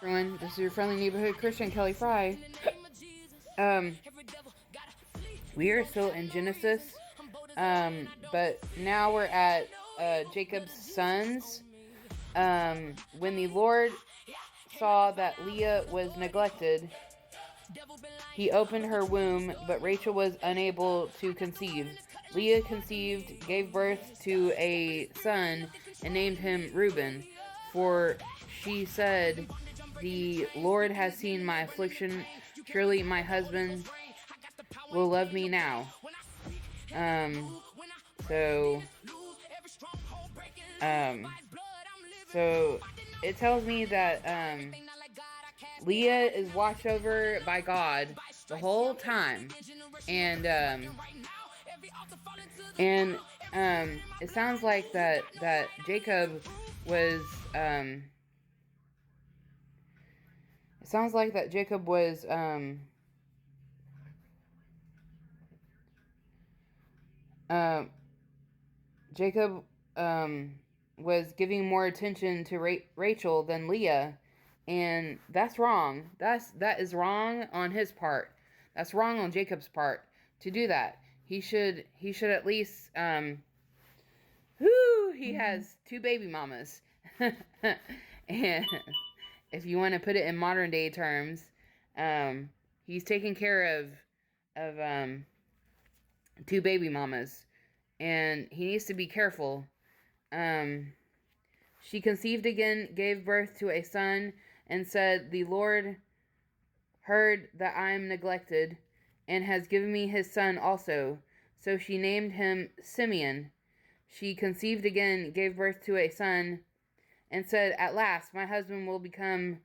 Everyone, this is your friendly neighborhood Christian, Kelly Fry. Um, we are still in Genesis, but now we're at Jacob's sons. When the Lord saw that Leah was neglected, he opened her womb, but Rachel was unable to conceive. Leah conceived, gave birth to a son, and named him Reuben, for she said, "The Lord has seen my affliction. Surely my husband will love me now." Um, so, um, so it tells me that Leah is watched over by God the whole time, and and it sounds like that Jacob was it sounds like that Jacob was uh, Jacob was giving more attention to Rachel than Leah, and that's wrong. That is wrong on his part. That's wrong on Jacob's part to do that. He should at least he has two baby mamas. And if you want to put it in modern day terms, he's taking care of two baby mamas, and he needs to be careful. Um, she conceived again, gave birth to a son, and said, "The Lord heard that I am neglected, and has given me his son also." So she named him Simeon. She conceived again, gave birth to a son, and said, "At last my husband will become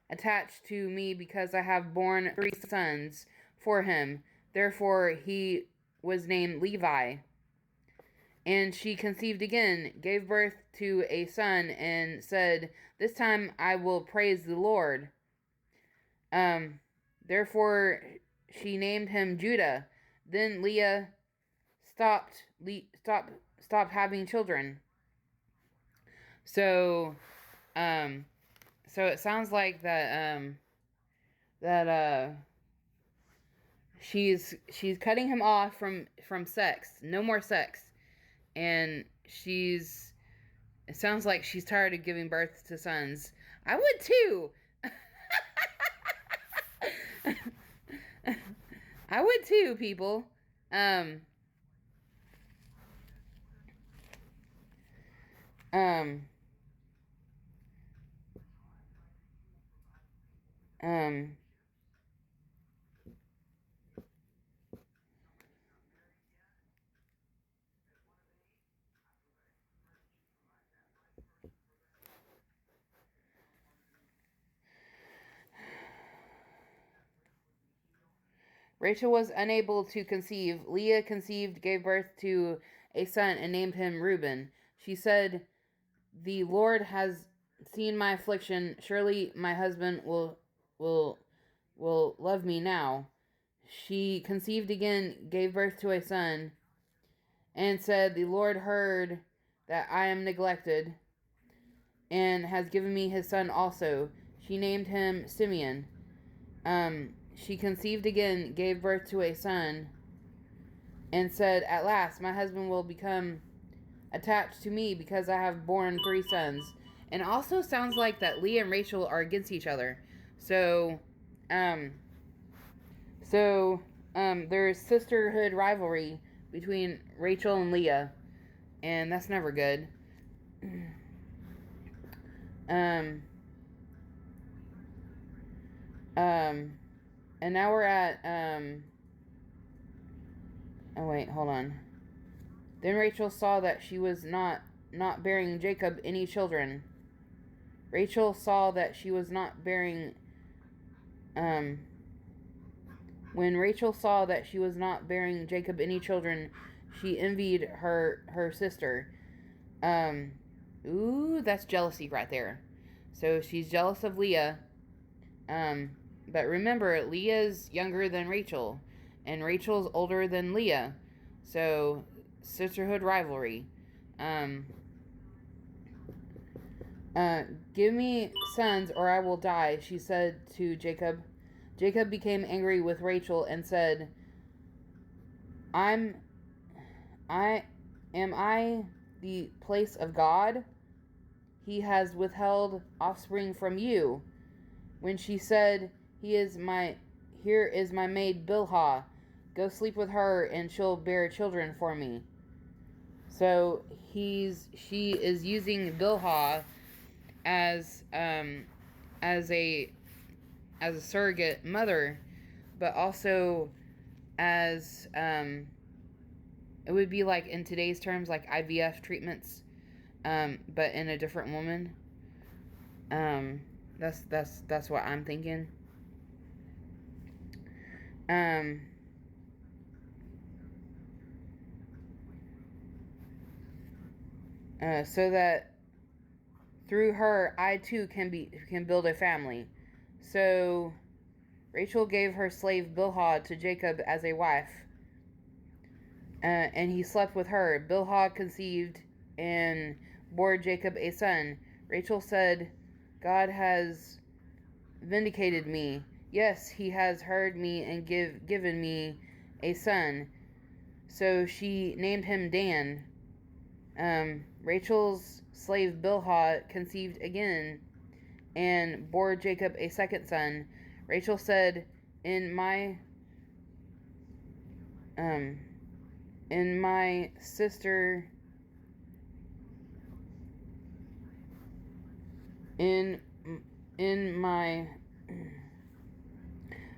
attached to me because I have borne three sons for him." Therefore he was named Levi. And she conceived again, gave birth to a son, and said, "This time I will praise the Lord." Therefore she named him Judah. Then Leah stopped having children. So, so it sounds like that she's cutting him off from sex. No more sex. And it sounds like she's tired of giving birth to sons. I would too. I would too, people. Um, um, um, Rachel was unable to conceive. Leah conceived, gave birth to a son, and named him Reuben. She said, "The Lord has seen my affliction. Surely my husband will will love me now." She conceived again, gave birth to a son, and said, "The Lord heard that I am neglected, and has given me his son also." She named him Simeon. She conceived again, gave birth to a son, and said, "At last my husband will become attached to me because I have borne three sons." And also sounds like that Leah and Rachel are against each other. So, um, there's sisterhood rivalry between Rachel and Leah, and that's never good. Um, um, and now we're at oh wait, hold on. Then Rachel saw that she was not bearing Jacob any children. Rachel saw that she was not bearing um when Rachel saw that she was not bearing Jacob any children, she envied her sister. Um ooh, that's jealousy right there. So she's jealous of Leah. But remember, Leah's younger than Rachel, and Rachel's older than Leah. So sisterhood rivalry. Um Give me sons or I will die, she said to Jacob. Jacob became angry with Rachel and said, I am I the place of God? He has withheld offspring from you. When she said, Here is my maid Bilhah. Go sleep with her and she'll bear children for me. So she is using Bilhah as a surrogate mother, but also as it would be like in today's terms like IVF treatments, but in a different woman. That's what I'm thinking. So that through her I too can build a family. So Rachel gave her slave Bilhah to Jacob as a wife, and he slept with her. Bilhah conceived and bore Jacob a son. Rachel said, God has vindicated me. Yes, he has heard me and given me a son. So she named him Dan. Rachel's slave Bilhah conceived again and bore Jacob a second son. Rachel said, In my sister, in my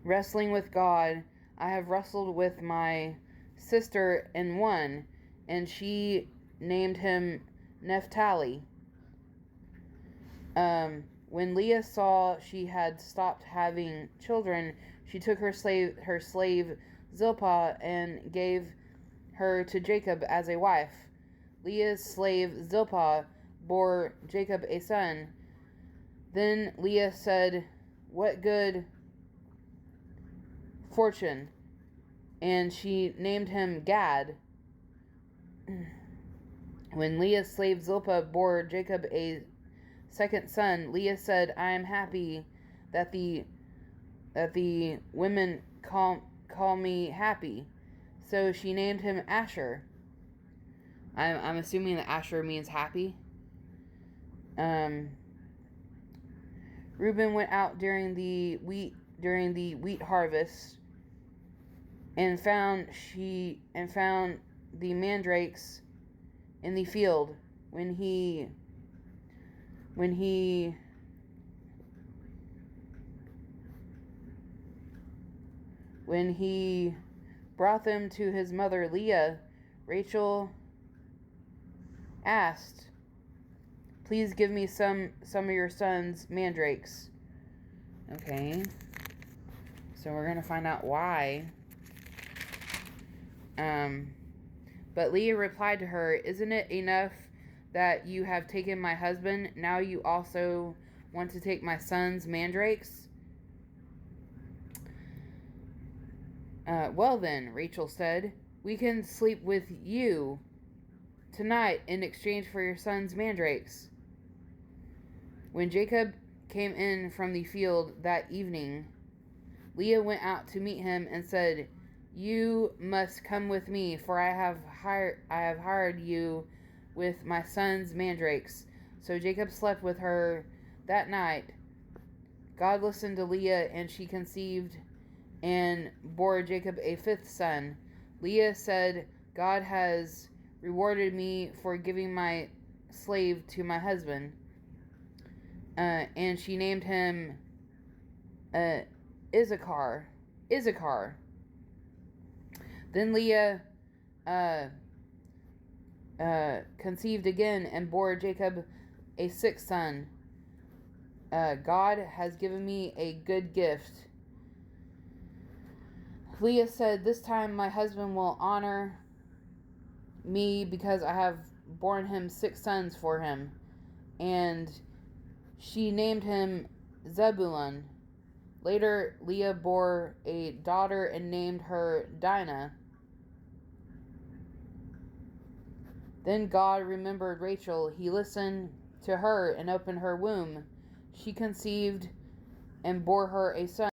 wrestling with God, I have wrestled with my sister and won, and she named him Naphtali. When Leah saw she had stopped having children, she took her slave Zilpah and gave her to Jacob as a wife. Leah's slave Zilpah bore Jacob a son. Then Leah said, What good fortune! And she named him Gad. When Leah's slave Zilpah bore Jacob a second son, Leah said, I am happy that the women call me happy. So she named him Asher. I'm assuming that Asher means happy. Reuben went out during the wheat harvest and found the mandrakes in the field. When he brought them to his mother Leah, Rachel asked, Please give me some of your son's mandrakes. Okay. So we're going to find out why. But Leah replied to her, Isn't it enough that you have taken my husband? Now you also want to take my son's mandrakes? Well then, Rachel said, we can sleep with you tonight in exchange for your son's mandrakes. When Jacob came in from the field that evening, Leah went out to meet him and said, You must come with me, for I have hired you with my son's mandrakes. So Jacob slept with her that night. God listened to Leah, and she conceived and bore Jacob a fifth son. Leah said, God has rewarded me for giving my slave to my husband. And she named him Issachar. Then Leah conceived again and bore Jacob a sixth son. God has given me a good gift. Leah said, This time my husband will honor me because I have borne him 6 sons for him. And she named him Zebulun. Later, Leah bore a daughter and named her Dinah. Then God remembered Rachel. He listened to her and opened her womb. She conceived and bore her a son.